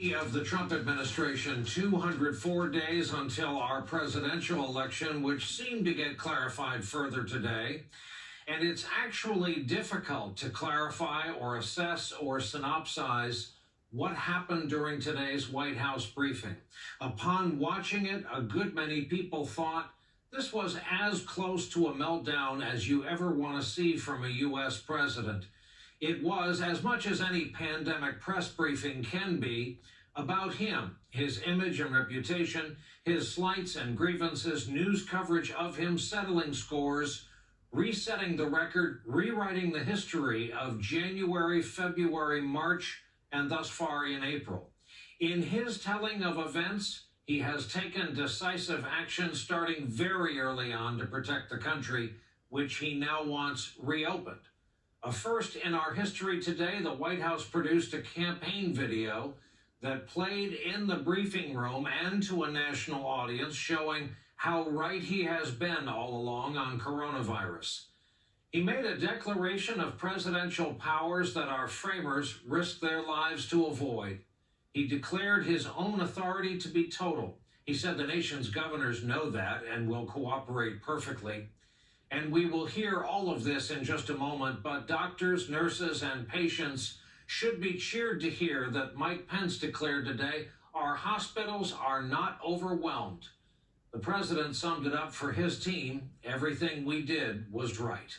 Of the Trump administration, 204 days until our presidential election, which seemed to get clarified further today. And it's actually difficult to clarify or assess or synopsize what happened during today's White House briefing. Upon watching it, a good many people thought this was as close to a meltdown as you ever want to see from a U.S. president. It was, as much as any pandemic press briefing can be, about him, his image and reputation, his slights and grievances, news coverage of him settling scores, resetting the record, rewriting the history of January, February, March, and thus far in April. In his telling of events, he has taken decisive action starting very early on to protect the country, which he now wants reopened. A first in our history today, the White House produced a campaign video that played in the briefing room and to a national audience, showing how right he has been all along on coronavirus. He made a declaration of presidential powers that our framers risked their lives to avoid. He declared his own authority to be total. He said the nation's governors know that and will cooperate perfectly. And we will hear all of this in just a moment, but doctors, nurses, and patients should be cheered to hear that Mike Pence declared today our hospitals are not overwhelmed. The president summed it up for his team. Everything we did was right.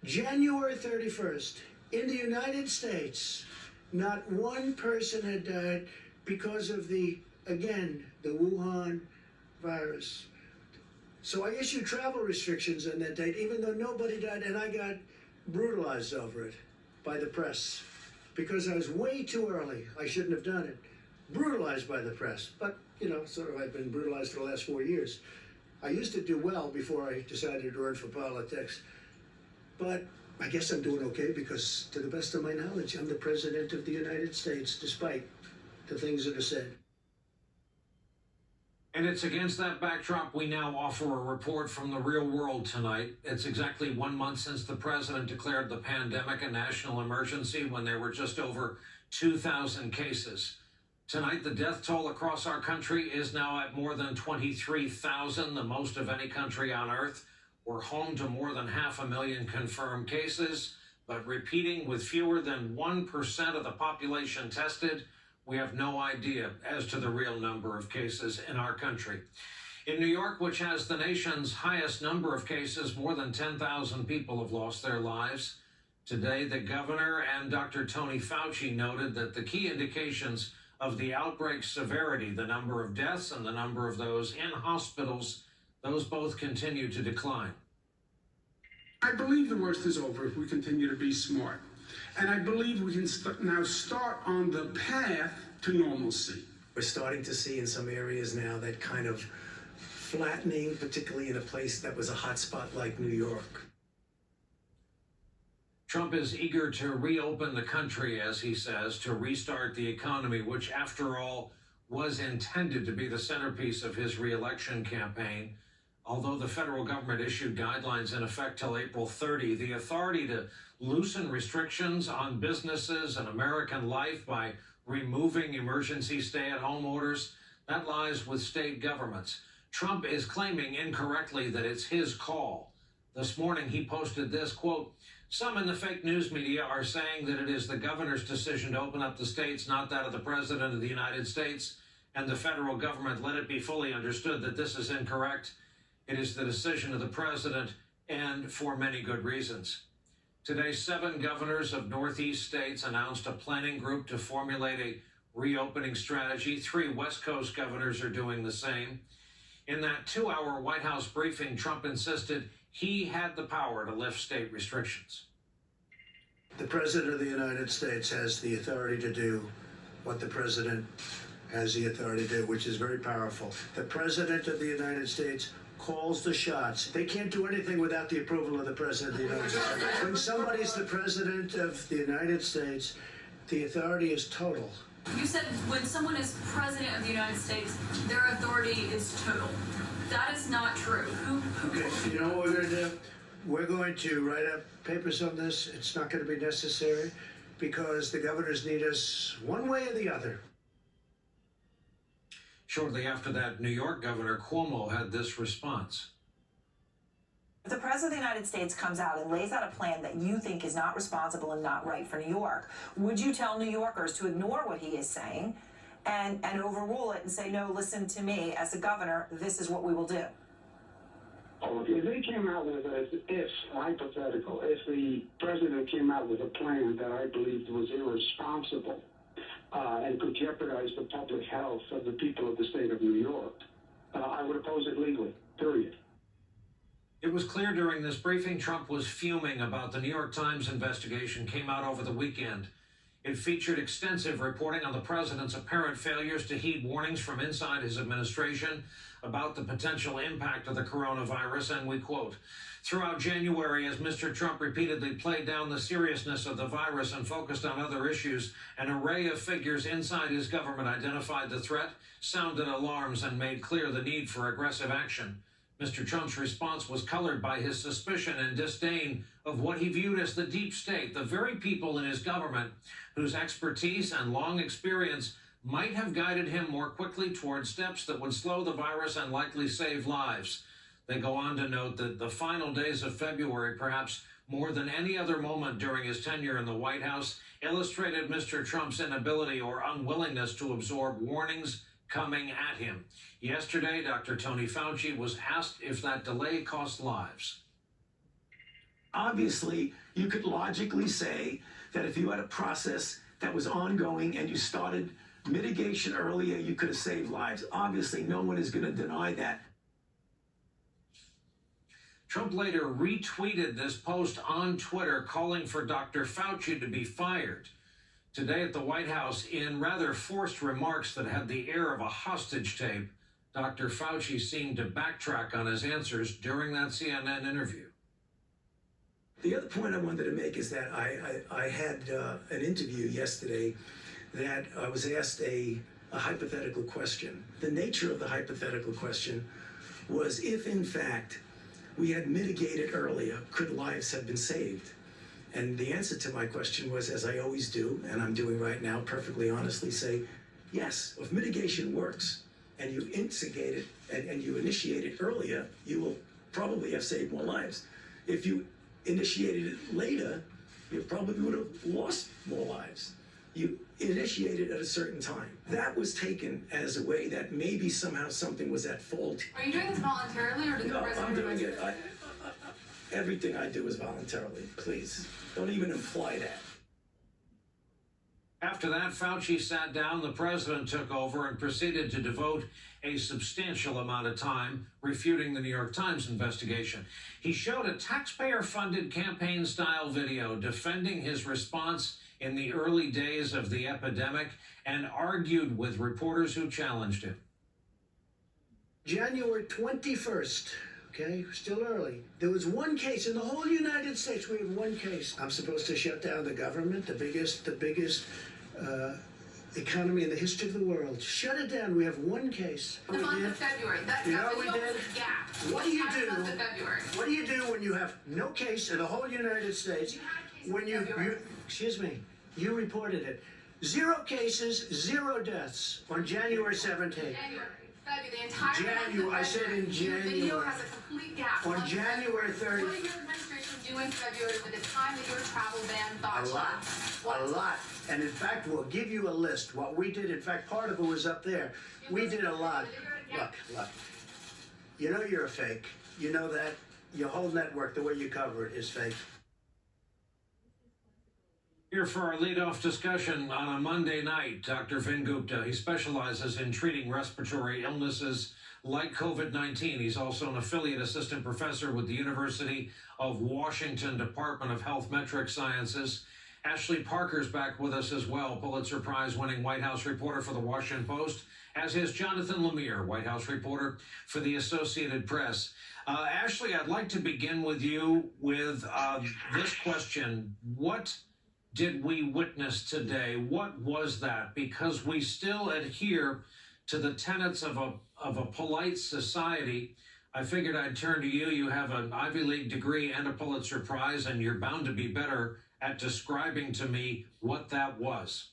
January 31st, in the United States, not one person had died because of the Wuhan virus. So I issued travel restrictions on that date, even though nobody died, and I got brutalized over it by the press because I was way too early. I shouldn't have done it. Brutalized by the press. But, sort of I've been brutalized for the last 4 years. I used to do well before I decided to run for politics. But I guess I'm doing okay because, to the best of my knowledge, I'm the President of the United States, despite the things that are said. And it's against that backdrop we now offer a report from the real world tonight. It's exactly 1 month since the president declared the pandemic a national emergency when there were just over 2,000 cases. Tonight, the death toll across our country is now at more than 23,000, the most of any country on earth. We're home to more than 500,000 confirmed cases, but repeating, with fewer than 1% of the population tested, we have no idea as to the real number of cases in our country. In New York, which has the nation's highest number of cases, more than 10,000 people have lost their lives. Today, the governor and Dr. Tony Fauci noted that the key indications of the outbreak severity, the number of deaths and the number of those in hospitals, those both continue to decline. I believe the worst is over if we continue to be smart. And I believe we can now start on the path to normalcy. We're starting to see in some areas now that kind of flattening, particularly in a place that was a hot spot like New York. Trump is eager to reopen the country, as he says, to restart the economy, which, after all, was intended to be the centerpiece of his re-election campaign. Although the federal government issued guidelines in effect till April 30, the authority to loosen restrictions on businesses and American life by removing emergency stay-at-home orders, that lies with state governments. Trump is claiming incorrectly that it's his call. This morning he posted this, quote, "Some in the fake news media are saying that it is the governor's decision to open up the states, not that of the president of the United States, and the federal government. Let it be fully understood that this is incorrect. It is the decision of the president, and for many good reasons." Today, 7 governors of Northeast states announced a planning group to formulate a reopening strategy. 3 West Coast governors are doing the same. In that 2-hour White House briefing, Trump insisted he had the power to lift state restrictions. The President of the United States has the authority to do what the President has the authority to do, which is very powerful. The President of the United States calls the shots. They can't do anything without the approval of the President of the United States. When somebody's the President of the United States, the authority is total. You said when someone is President of the United States, their authority is total. That is not true. Okay, you know what we're going to do? We're going to write up papers on this. It's not going to be necessary. because the governors need us one way or the other. Shortly after that, New York Governor Cuomo had this response. If the President of the United States comes out and lays out a plan that you think is not responsible and not right for New York, would you tell New Yorkers to ignore what he is saying and overrule it and say, no, listen to me, as a governor, this is what we will do? Oh, if they came out with hypothetical, if the president came out with a plan that I believed was irresponsible and could jeopardize the public health of the people of the state of New York, I would oppose it legally, period. It was clear during this briefing Trump was fuming about the New York Times investigation came out over the weekend. It featured extensive reporting on the president's apparent failures to heed warnings from inside his administration about the potential impact of the coronavirus, and we quote, "Throughout January, as Mr. Trump repeatedly played down the seriousness of the virus and focused on other issues, an array of figures inside his government identified the threat, sounded alarms, and made clear the need for aggressive action. Mr. Trump's response was colored by his suspicion and disdain of what he viewed as the deep state, the very people in his government whose expertise and long experience might have guided him more quickly towards steps that would slow the virus and likely save lives." They go on to note that the final days of February, perhaps more than any other moment during his tenure in the White House, illustrated Mr. Trump's inability or unwillingness to absorb warnings coming at him. Yesterday, Dr. Tony Fauci was asked if that delay cost lives. Obviously, you could logically say that if you had a process that was ongoing and you started mitigation earlier, you could have saved lives. Obviously, no one is going to deny that. Trump later retweeted this post on Twitter calling for Dr. Fauci to be fired. Today at the White House, in rather forced remarks that had the air of a hostage tape, Dr. Fauci seemed to backtrack on his answers during that CNN interview. The other point I wanted to make is that I had an interview yesterday that I was asked a hypothetical question. The nature of the hypothetical question was, if in fact we had mitigated earlier, could lives have been saved? And the answer to my question was, as I always do, and I'm doing right now, perfectly honestly, say, yes. If mitigation works and you instigate it and you initiate it earlier, you will probably have saved more lives. If you initiated it later, you probably would have lost more lives. You initiated at a certain time. That was taken as a way that maybe somehow something was at fault. Are you doing this voluntarily, or did the No, president? I'm doing it. Everything I do is voluntarily. Please, don't even imply that. After that, Fauci sat down, the president took over and proceeded to devote a substantial amount of time refuting the New York Times investigation. He showed a taxpayer-funded campaign-style video defending his response in the early days of the epidemic and argued with reporters who challenged him. January 21st, okay, still early. There was one case in the whole United States. We have one case. I'm supposed to shut down the government, the biggest economy in the history of the world. Shut it down. We have one case. The month of February. You know what we did? Gap. What do you Entire do? month of February. What do you do when you have no case in the whole United States? You had a case When in you February. excuse me, you reported it. 0 cases, 0 deaths on January 17th. January, February, the entire month of January, I said in February. The video January. has a complete gap. On Month of January February. 30th. What did your administration do in February with the time that your travel ban thought A lot, What? a lot. And in fact, we'll give you a list. What we did, in fact, part of it was up there. We did a lot. Look. You know you're a fake. You know that. Your whole network, the way you cover it, is fake. Here for our leadoff discussion on a Monday night, Dr. Vin Gupta. He specializes in treating respiratory illnesses like COVID-19. He's also an affiliate assistant professor with the University of Washington Department of Health Metric Sciences. Ashley Parker's back with us as well, Pulitzer Prize-winning White House reporter for the Washington Post, as is Jonathan Lemire, White House reporter for the Associated Press. Ashley, I'd like to begin with you with this question. What did we witness today? What was that? Because we still adhere to the tenets of a polite society. I figured I'd turn to you. You have an Ivy League degree and a Pulitzer Prize, and you're bound to be better at describing to me what that was.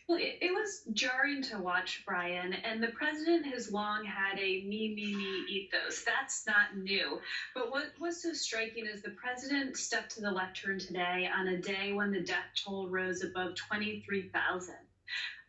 Well, it was jarring to watch, Brian, and the president has long had a me ethos. That's not new. But what was so striking is the president stepped to the lectern today on a day when the death toll rose above 23,000.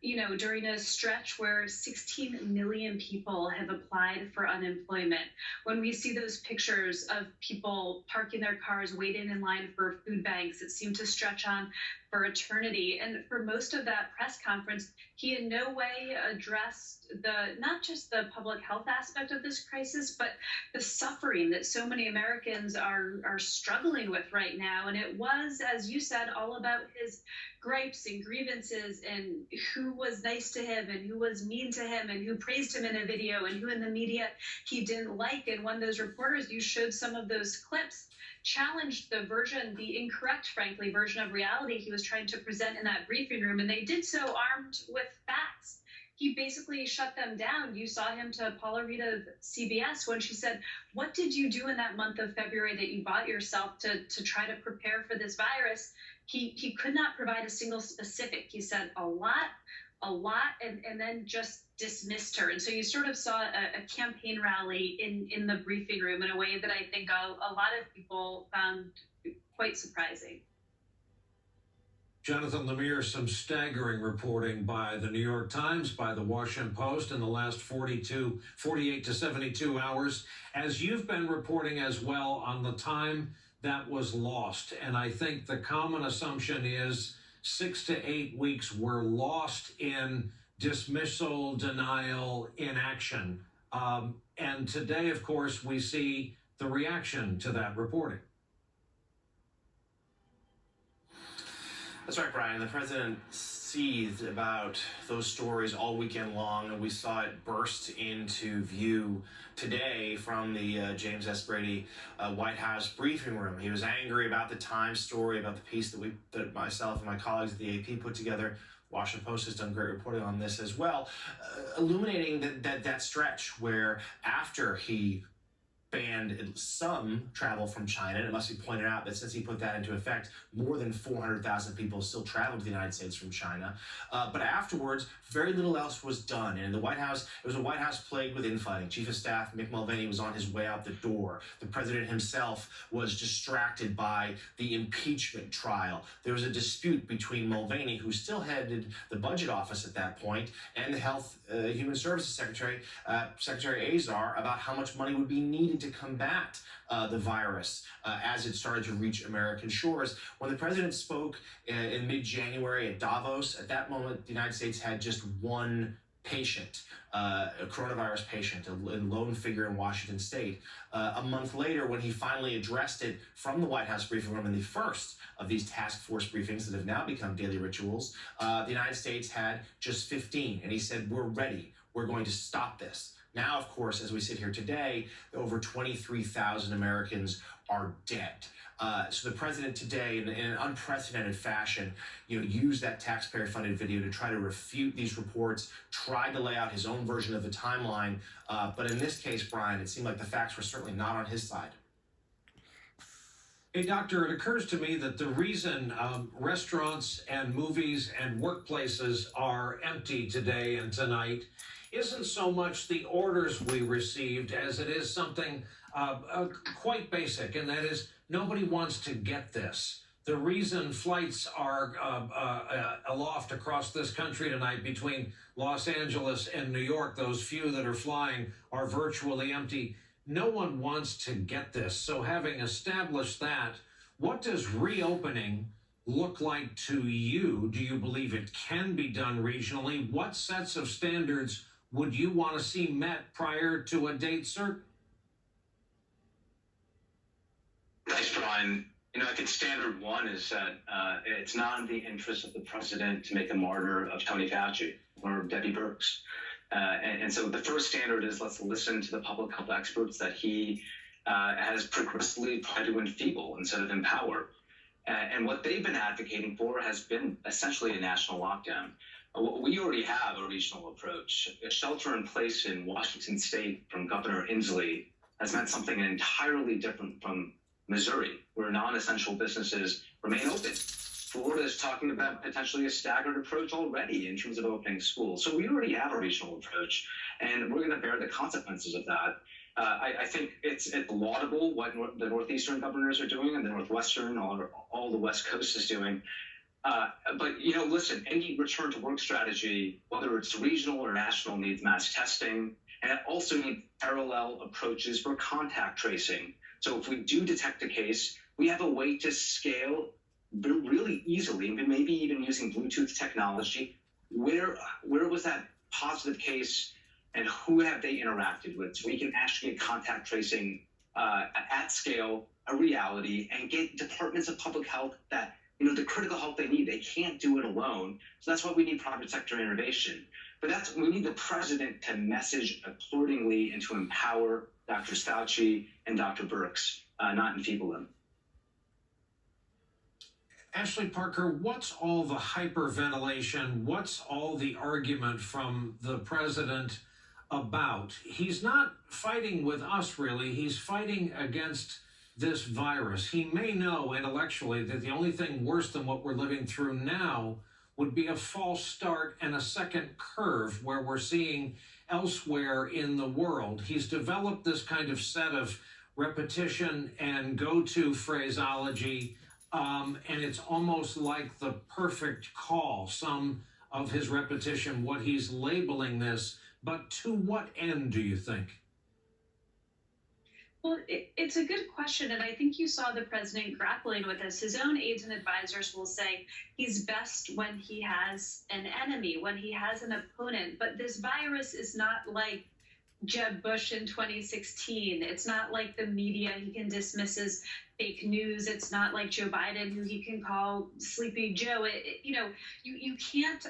You know, during a stretch where 16 million people have applied for unemployment, when we see those pictures of people parking their cars, waiting in line for food banks, it seemed to stretch on for eternity. And for most of that press conference, he in no way addressed not just the public health aspect of this crisis, but the suffering that so many Americans are struggling with right now. And it was, as you said, all about his gripes and grievances and who was nice to him and who was mean to him and who praised him in a video and who in the media he didn't like. And when those reporters, you showed some of those clips, challenged the incorrect, frankly, version of reality he was trying to present in that briefing room, and they did so armed with facts. He basically shut them down. You saw him to Paula Reed of CBS when she said, what did you do in that month of February that you bought yourself to try to prepare for this virus? He could not provide a single specific. He said a lot, and then just dismissed her. And so you sort of saw a campaign rally in the briefing room in a way that I think a lot of people found quite surprising. Jonathan Lemire, some staggering reporting by the New York Times, by the Washington Post in the last 48 to 72 hours, as you've been reporting as well on the time that was lost. And I think the common assumption is 6 to 8 weeks were lost in dismissal, denial, inaction. And today, of course, we see the reaction to that reporting. That's right, Brian. The president seethed about those stories all weekend long, and we saw it burst into view today from the James S. Brady White House briefing room. He was angry about the Times story, about the piece that myself and my colleagues at the AP put together. Washington Post has done great reporting on this as well, illuminating that stretch where after he banned some travel from China. And it must be pointed out that since he put that into effect, more than 400,000 people still traveled to the United States from China. But afterwards, very little else was done. And in the White House, it was a White House plagued with infighting. Chief of Staff Mick Mulvaney was on his way out the door. The president himself was distracted by the impeachment trial. There was a dispute between Mulvaney, who still headed the budget office at that point, and the Health Human Services Secretary, Secretary Azar, about how much money would be needed to combat the virus as it started to reach American shores. When the president spoke in mid-January at Davos, at that moment, the United States had just one patient, a coronavirus patient, a lone figure in Washington state. A month later, when he finally addressed it from the White House briefing room in the first of these task force briefings that have now become daily rituals, the United States had just 15. And he said, we're ready. We're going to stop this. Now, of course, as we sit here today, over 23,000 Americans are dead. So the president today, in an unprecedented fashion, used that taxpayer-funded video to try to refute these reports, tried to lay out his own version of the timeline. But in this case, Brian, it seemed like the facts were certainly not on his side. Hey, doctor, it occurs to me that the reason restaurants and movies and workplaces are empty today and tonight isn't so much the orders we received as it is something quite basic, and that is nobody wants to get this. The reason flights are aloft across this country tonight between Los Angeles and New York, those few that are flying, are virtually empty. No one wants to get this. So having established that, what does reopening look like to you? Do you believe it can be done regionally? What sets of standards would you want to see met prior to a date certain? Thanks, Brian. I think standard one is that it's not in the interest of the president to make a martyr of Tony Fauci or Debbie Birx. And so the first standard is let's listen to the public health experts that he has progressively tried to enfeeble instead of empower. And what they've been advocating for has been essentially a national lockdown. We already have a regional approach. A shelter in place in Washington state from Governor Inslee has meant something entirely different from Missouri, where where non-essential businesses remain open. Florida is talking about potentially a staggered approach already in terms of opening schools. So we already have a regional approach, and we're going to bear the consequences of that. I think it's laudable what the Northeastern governors are doing and the Northwestern, all the West Coast is doing. But, listen, any return to work strategy, whether it's regional or national, needs mass testing, and it also needs parallel approaches for contact tracing. So if we do detect a case, we have a way to scale really easily, maybe even using Bluetooth technology. Where was that positive case and who have they interacted with? So we can actually get contact tracing at scale, a reality, and get departments of public health that, the critical help they need. They can't do it alone. So that's why we need private sector innovation. But we need the president to message accordingly and to empower Dr. Fauci and Dr. Birx, not enfeeble them. Ashley Parker, what's all the hyperventilation? What's all the argument from the president about? He's not fighting with us, really. He's fighting against this virus. He may know intellectually that the only thing worse than what we're living through now would be a false start and a second curve where we're seeing elsewhere in the world. He's developed this kind of set of repetition and go-to phraseology, and it's almost like the perfect call, some of his repetition, what he's labeling this. But to what end, do you think? Well, it's a good question, and I think you saw the president grappling with this. His own aides and advisors will say he's best when he has an enemy, when he has an opponent. But this virus is not like Jeb Bush in 2016. It's not like the media he can dismiss as fake news. It's not like Joe Biden, who he can call Sleepy Joe. You can't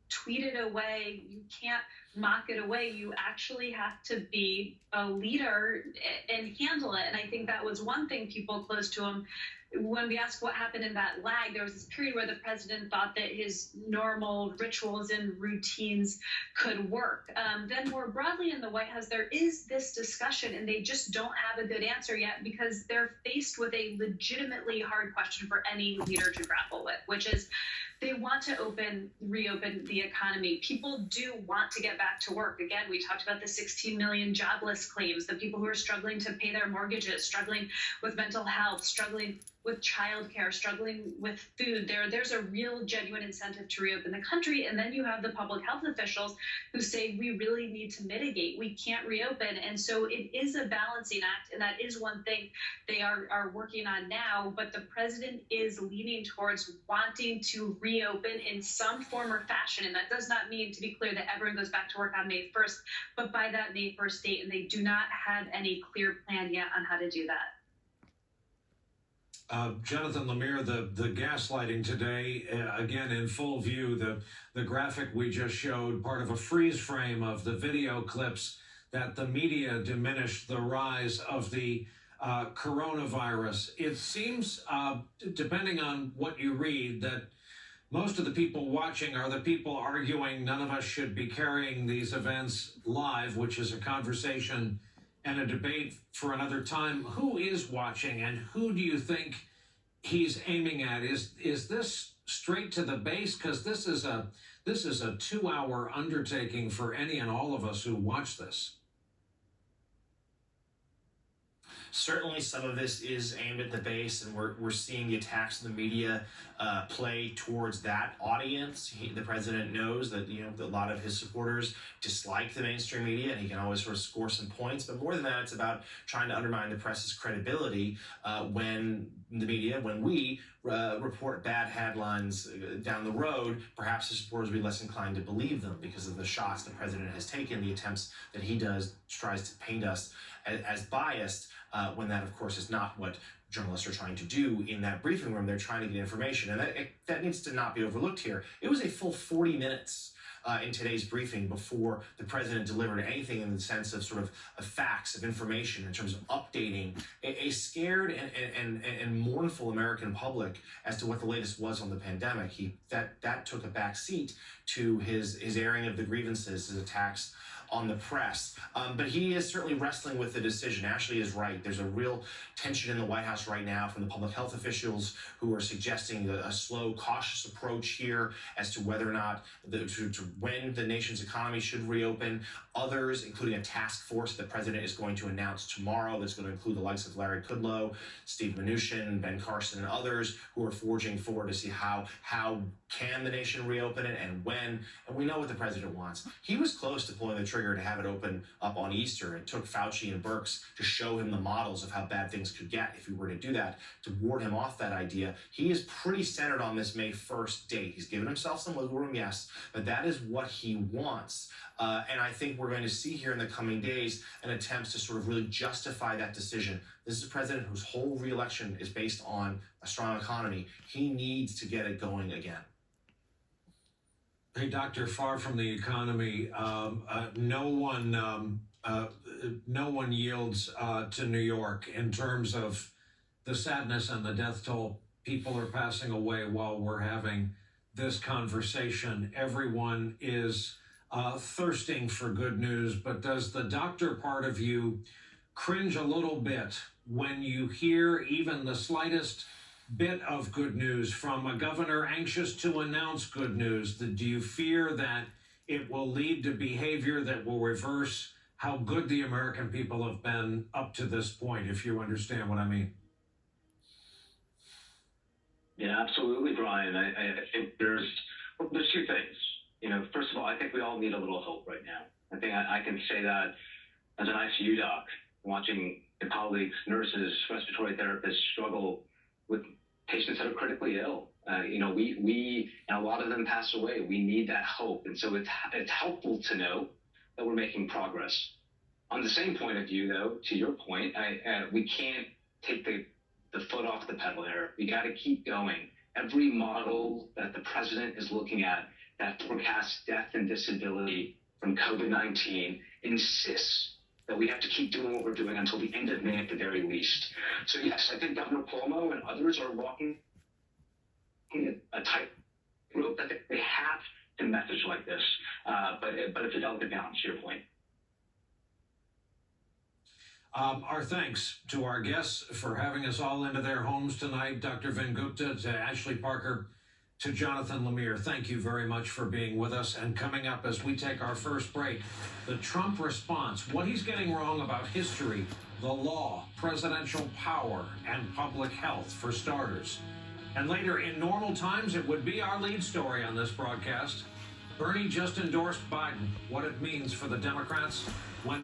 tweet it away. You can't mock it away. You actually have to be a leader and handle it. And I think that was one thing people close to him. When we asked what happened in that lag, there was this period where the president thought that his normal rituals and routines could work. Then more broadly in the White House, there is this discussion, and they just don't have a good answer yet because they're faced with a legitimately hard question for any leader to grapple with, which is they want to reopen the economy. People do want to get back to work. Again, we talked about the 16 million jobless claims, the people who are struggling to pay their mortgages, struggling with mental health, struggling with childcare, struggling with food. There's a real genuine incentive to reopen the country. And then you have the public health officials who say we really need to mitigate. We can't reopen. And so it is a balancing act. And that is one thing they are working on now. But the president is leaning towards wanting to reopen in some form or fashion. And that does not mean, to be clear, that everyone goes back to work on May 1st, but by that May 1st date. And they do not have any clear plan yet on how to do that. Jonathan Lemire, the gaslighting today, again in full view, the graphic we just showed, part of a freeze frame of the video clips that the media diminished the rise of the coronavirus. It seems, depending on what you read, that most of the people watching are the people arguing none of us should be carrying these events live, which is a conversation and a debate for another time. Who is watching, and who do you think he's aiming at? Is this straight to the base? Because this is a 2-hour undertaking for any and all of us who watch this. Certainly some of this is aimed at the base, and we're seeing the attacks in the media play towards that audience. The president knows that a lot of his supporters dislike the mainstream media, and he can always sort of score some points. But more than that, it's about trying to undermine the press's credibility when we report bad headlines down the road. Perhaps the supporters will be less inclined to believe them because of the shots the president has taken, the attempts that he tries to paint us as biased, when that, of course, is not what journalists are trying to do in that briefing room. They're trying to get information, and that needs to not be overlooked here. It was a full 40 minutes in today's briefing before the president delivered anything in the sense of sort of facts, of information, in terms of updating a scared and mournful American public as to what the latest was on the pandemic. That took a back seat to his airing of the grievances, his attacks on the press. But he is certainly wrestling with the decision. Ashley is right. There's a real tension in the White House right now from the public health officials who are suggesting a slow, cautious approach here as to whether or not when the nation's economy should reopen. Others, including a task force the president is going to announce tomorrow that's going to include the likes of Larry Kudlow, Steve Mnuchin, Ben Carson, and others who are forging forward to see how can the nation reopen it and when. And we know what the president wants. He was close to pulling the trigger to have it open up on Easter. It took Fauci and Birx to show him the models of how bad things could get if we were to do that, to ward him off that idea. He is pretty centered on this May 1st date. He's given himself some wiggle room, yes, but that is what he wants. And I think we're going to see here in the coming days an attempt to sort of really justify that decision. This is a president whose whole reelection is based on a strong economy. He needs to get it going again. Hey, Doctor, far from the economy, no one yields to New York in terms of the sadness and the death toll. People are passing away while we're having this conversation. Everyone is thirsting for good news, but does the doctor part of you cringe a little bit when you hear even the slightest bit of good news from a governor anxious to announce good news? Do you fear that it will lead to behavior that will reverse how good the American people have been up to this point, if you understand what I mean? Yeah, absolutely, Brian. I think there's two things. First of all, I think we all need a little hope right now. I think I can say that as an ICU doc, watching the colleagues, nurses, respiratory therapists struggle with patients that are critically ill. We and a lot of them pass away. We need that hope. And so it's helpful to know that we're making progress. On the same point of view, though, to your point, we can't take the foot off the pedal here. We got to keep going. Every model that the president is looking at that forecasts death and disability from COVID-19 insists that we have to keep doing what we're doing until the end of May at the very least. So yes, I think Governor Cuomo and others are walking a tightrope that they have to message like this, but it's a delicate balance, to your point. Our thanks to our guests for having us all into their homes tonight. Dr. Vin Gupta, to Ashley Parker, to Jonathan Lemire, thank you very much for being with us. And coming up as we take our first break, the Trump response, what he's getting wrong about history, the law, presidential power, and public health, for starters. And later, in normal times, it would be our lead story on this broadcast. Bernie just endorsed Biden, what it means for the Democrats when